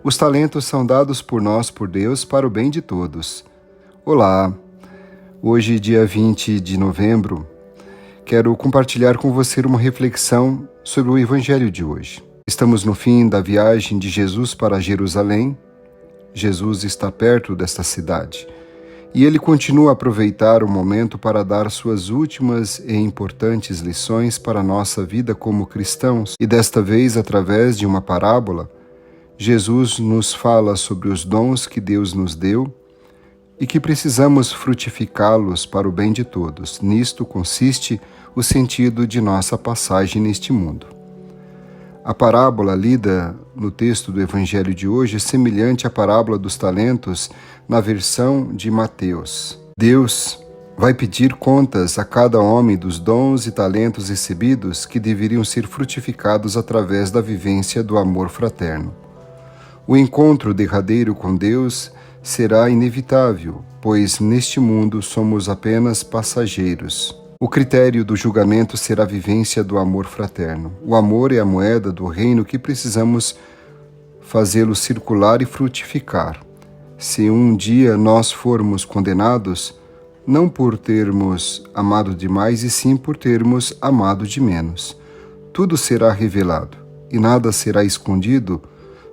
Os talentos são dados por nós, por Deus, para o bem de todos. Olá! Hoje, dia 20 de novembro, quero compartilhar com você uma reflexão sobre o Evangelho de hoje. Estamos no fim da viagem de Jesus para Jerusalém. Jesus está perto desta cidade e ele continua a aproveitar o momento para dar suas últimas e importantes lições para a nossa vida como cristãos. E desta vez, através de uma parábola, Jesus nos fala sobre os dons que Deus nos deu e que precisamos frutificá-los para o bem de todos. Nisto consiste o sentido de nossa passagem neste mundo. A parábola lida no texto do Evangelho de hoje é semelhante à parábola dos talentos na versão de Mateus. Deus vai pedir contas a cada homem dos dons e talentos recebidos que deveriam ser frutificados através da vivência do amor fraterno. O encontro derradeiro com Deus será inevitável, pois neste mundo somos apenas passageiros. O critério do julgamento será a vivência do amor fraterno. O amor é a moeda do reino que precisamos fazê-lo circular e frutificar. Se um dia nós formos condenados, não por termos amado demais, e sim por termos amado de menos. Tudo será revelado, e nada será escondido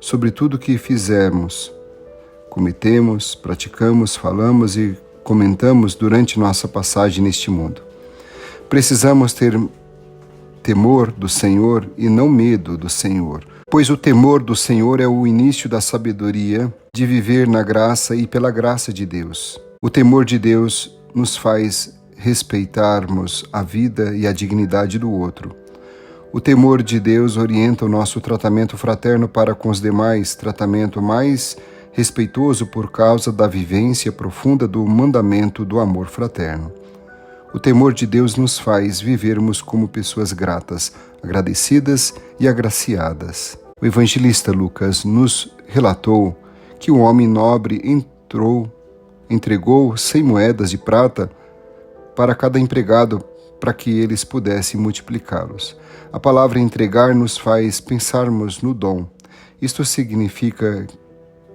sobre tudo que fizemos, cometemos, praticamos, falamos e comentamos durante nossa passagem neste mundo. Precisamos ter temor do Senhor e não medo do Senhor, pois o temor do Senhor é o início da sabedoria de viver na graça e pela graça de Deus. O temor de Deus nos faz respeitarmos a vida e a dignidade do outro. O temor de Deus orienta o nosso tratamento fraterno para com os demais, tratamento mais respeitoso por causa da vivência profunda do mandamento do amor fraterno. O temor de Deus nos faz vivermos como pessoas gratas, agradecidas e agraciadas. O evangelista Lucas nos relatou que um homem nobre entregou 100 moedas de prata para cada empregado para que eles pudessem multiplicá-los. A palavra entregar nos faz pensarmos no dom. Isto significa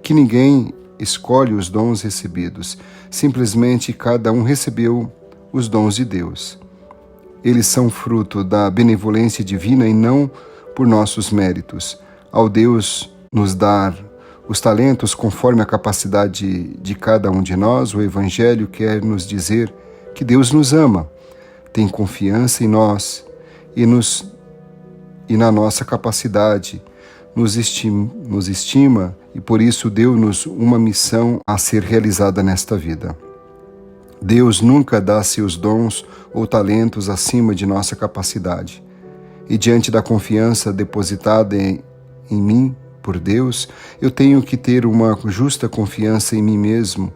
que ninguém escolhe os dons recebidos. Simplesmente cada um recebeu os dons de Deus. Eles são fruto da benevolência divina e não por nossos méritos. Ao Deus nos dar os talentos conforme a capacidade de cada um de nós, o Evangelho quer nos dizer que Deus nos ama, tem confiança em nós e na nossa capacidade, nos estima e por isso deu-nos uma missão a ser realizada nesta vida. Deus nunca dá seus dons ou talentos acima de nossa capacidade. E diante da confiança depositada em mim por Deus, eu tenho que ter uma justa confiança em mim mesmo,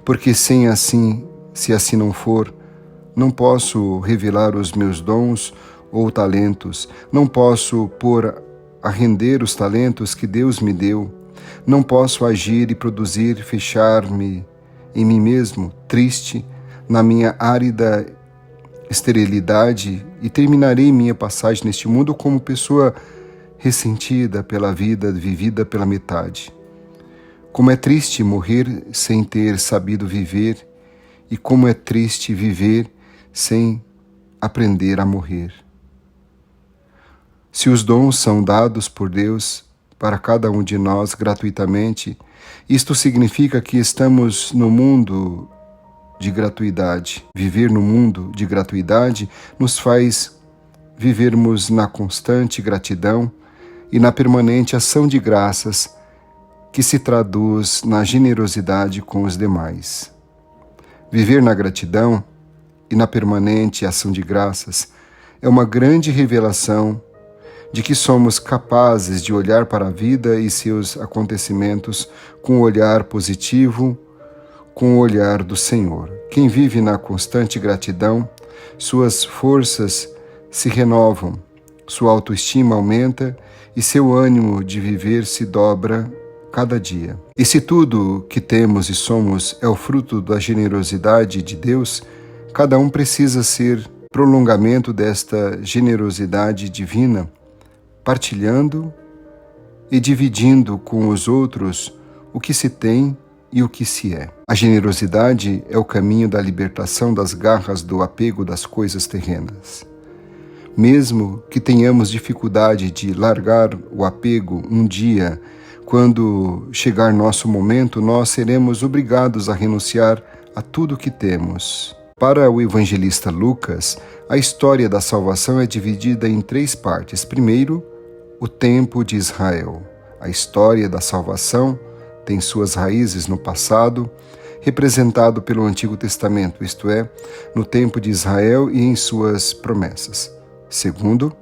porque se assim não for, não posso revelar os meus dons ou talentos, não posso pôr a render os talentos que Deus me deu, não posso agir e produzir, fechar-me em mim mesmo, triste, na minha árida esterilidade e terminarei minha passagem neste mundo como pessoa ressentida pela vida vivida pela metade. Como é triste morrer sem ter sabido viver e como é triste viver sem aprender a morrer. Se os dons são dados por Deus para cada um de nós gratuitamente, isto significa que estamos no mundo de gratuidade. Viver no mundo de gratuidade nos faz vivermos na constante gratidão e na permanente ação de graças que se traduz na generosidade com os demais. Viver na gratidão e na permanente ação de graças é uma grande revelação de que somos capazes de olhar para a vida e seus acontecimentos com um olhar positivo, com o olhar do Senhor. Quem vive na constante gratidão, suas forças se renovam, sua autoestima aumenta e seu ânimo de viver se dobra cada dia. E se tudo que temos e somos é o fruto da generosidade de Deus, cada um precisa ser prolongamento desta generosidade divina, partilhando e dividindo com os outros o que se tem e o que se é. A generosidade é o caminho da libertação das garras do apego das coisas terrenas. Mesmo que tenhamos dificuldade de largar o apego um dia, quando chegar nosso momento, nós seremos obrigados a renunciar a tudo que temos. Para o evangelista Lucas, a história da salvação é dividida em 3 partes. Primeiro, o tempo de Israel. A história da salvação tem suas raízes no passado, representado pelo Antigo Testamento, isto é, no tempo de Israel e em suas promessas. Segundo,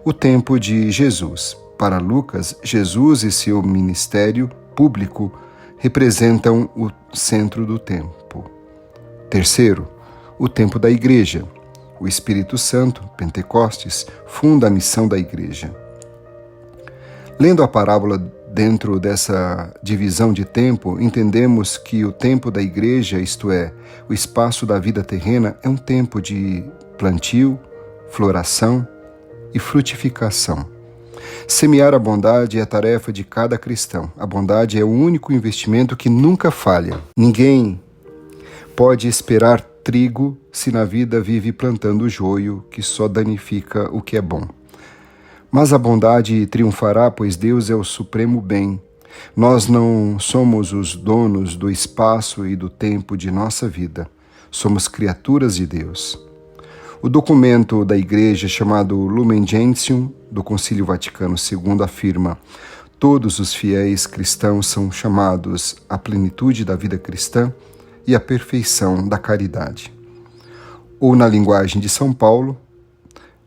o tempo de Jesus. Para Lucas, Jesus e seu ministério público representam o centro do tempo. Terceiro, o tempo da igreja. O Espírito Santo, Pentecostes, funda a missão da igreja. Lendo a parábola dentro dessa divisão de tempo, entendemos que o tempo da igreja, isto é, o espaço da vida terrena, é um tempo de plantio, floração e frutificação. Semear a bondade é a tarefa de cada cristão. A bondade é o único investimento que nunca falha. Ninguém pode esperar trigo se na vida vive plantando joio que só danifica o que é bom. Mas a bondade triunfará, pois Deus é o supremo bem. Nós não somos os donos do espaço e do tempo de nossa vida. Somos criaturas de Deus. O documento da Igreja chamado Lumen Gentium, do Concílio Vaticano II, afirma: todos os fiéis cristãos são chamados à plenitude da vida cristã e à perfeição da caridade. Ou, na linguagem de São Paulo,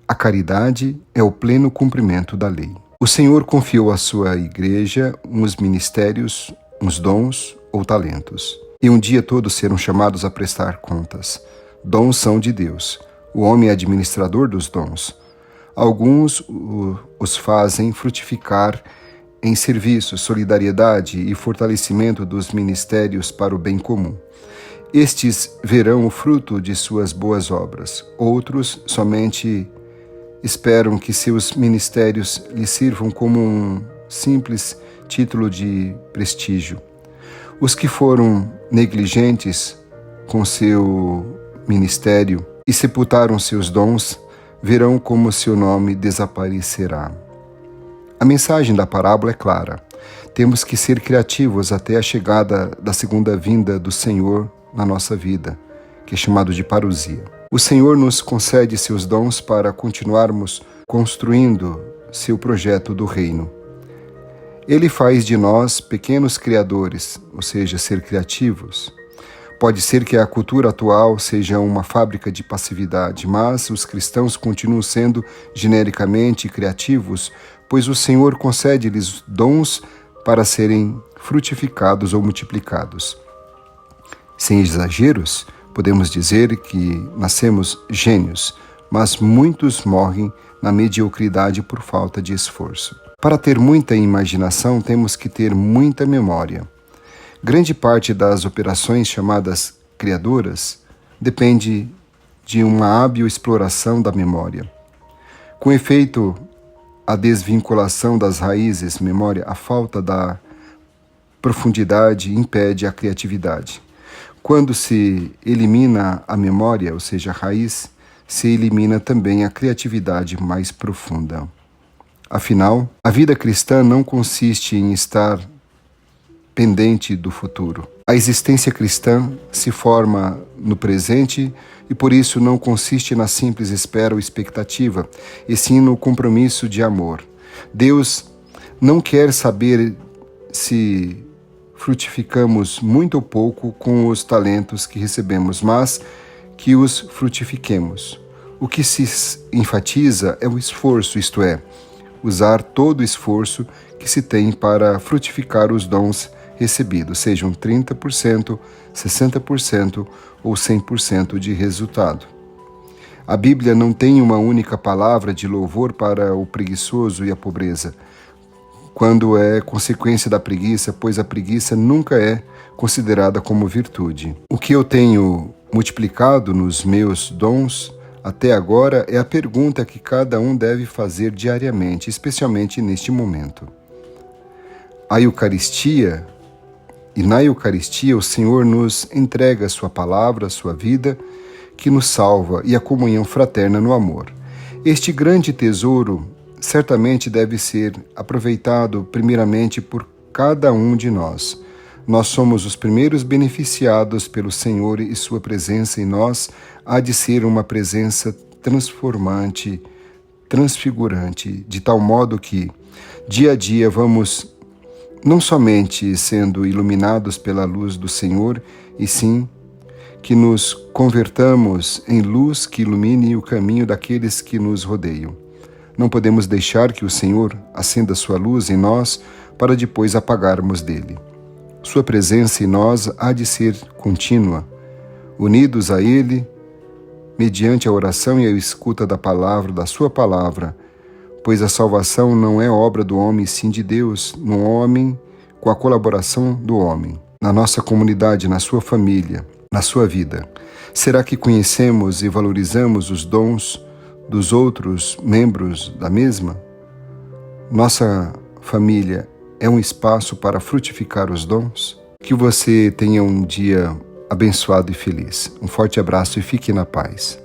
a caridade é o pleno cumprimento da lei. O Senhor confiou à sua Igreja uns ministérios, uns dons ou talentos. E um dia todos serão chamados a prestar contas. Dons são de Deus. O homem é administrador dos dons. Alguns os fazem frutificar em serviço, solidariedade e fortalecimento dos ministérios para o bem comum. Estes verão o fruto de suas boas obras. Outros somente esperam que seus ministérios lhes sirvam como um simples título de prestígio. Os que foram negligentes com seu ministério e sepultaram seus dons, verão como seu nome desaparecerá. A mensagem da parábola é clara. Temos que ser criativos até a chegada da segunda vinda do Senhor na nossa vida, que é chamado de parousia. O Senhor nos concede seus dons para continuarmos construindo seu projeto do reino. Ele faz de nós pequenos criadores, ou seja, ser criativos. Pode ser que a cultura atual seja uma fábrica de passividade, mas os cristãos continuam sendo genericamente criativos, pois o Senhor concede-lhes dons para serem frutificados ou multiplicados. Sem exageros, podemos dizer que nascemos gênios, mas muitos morrem na mediocridade por falta de esforço. Para ter muita imaginação, temos que ter muita memória. Grande parte das operações chamadas criadoras depende de uma hábil exploração da memória. Com efeito, a desvinculação das raízes, memória, a falta da profundidade impede a criatividade. Quando se elimina a memória, ou seja, a raiz, se elimina também a criatividade mais profunda. Afinal, a vida cristã não consiste em estar pendente do futuro. A existência cristã se forma no presente e por isso não consiste na simples espera ou expectativa, e sim no compromisso de amor. Deus não quer saber se frutificamos muito ou pouco com os talentos que recebemos, mas que os frutifiquemos. O que se enfatiza é o esforço, isto é, usar todo o esforço que se tem para frutificar os dons recebidos, sejam 30%, 60% ou 100% de resultado. A Bíblia não tem uma única palavra de louvor para o preguiçoso e a pobreza, quando é consequência da preguiça, pois a preguiça nunca é considerada como virtude. O que eu tenho multiplicado nos meus dons até agora é a pergunta que cada um deve fazer diariamente, especialmente neste momento. a Eucaristia, e na Eucaristia o Senhor nos entrega a sua palavra, a sua vida, que nos salva, e a comunhão fraterna no amor. Este grande tesouro certamente deve ser aproveitado primeiramente por cada um de nós. Nós somos os primeiros beneficiados pelo Senhor e sua presença em nós há de ser uma presença transformante, transfigurante, de tal modo que, dia a dia, vamos não somente sendo iluminados pela luz do Senhor, e sim que nos convertamos em luz que ilumine o caminho daqueles que nos rodeiam. Não podemos deixar que o Senhor acenda sua luz em nós para depois apagarmos dele. Sua presença em nós há de ser contínua, unidos a Ele, mediante a oração e a escuta da palavra, da sua palavra, pois a salvação não é obra do homem, sim de Deus, no homem, com a colaboração do homem, na nossa comunidade, na sua família, na sua vida. Será que conhecemos e valorizamos os dons dos outros membros da mesma? Nossa família é um espaço para frutificar os dons? Que você tenha um dia abençoado e feliz. Um forte abraço e fique na paz.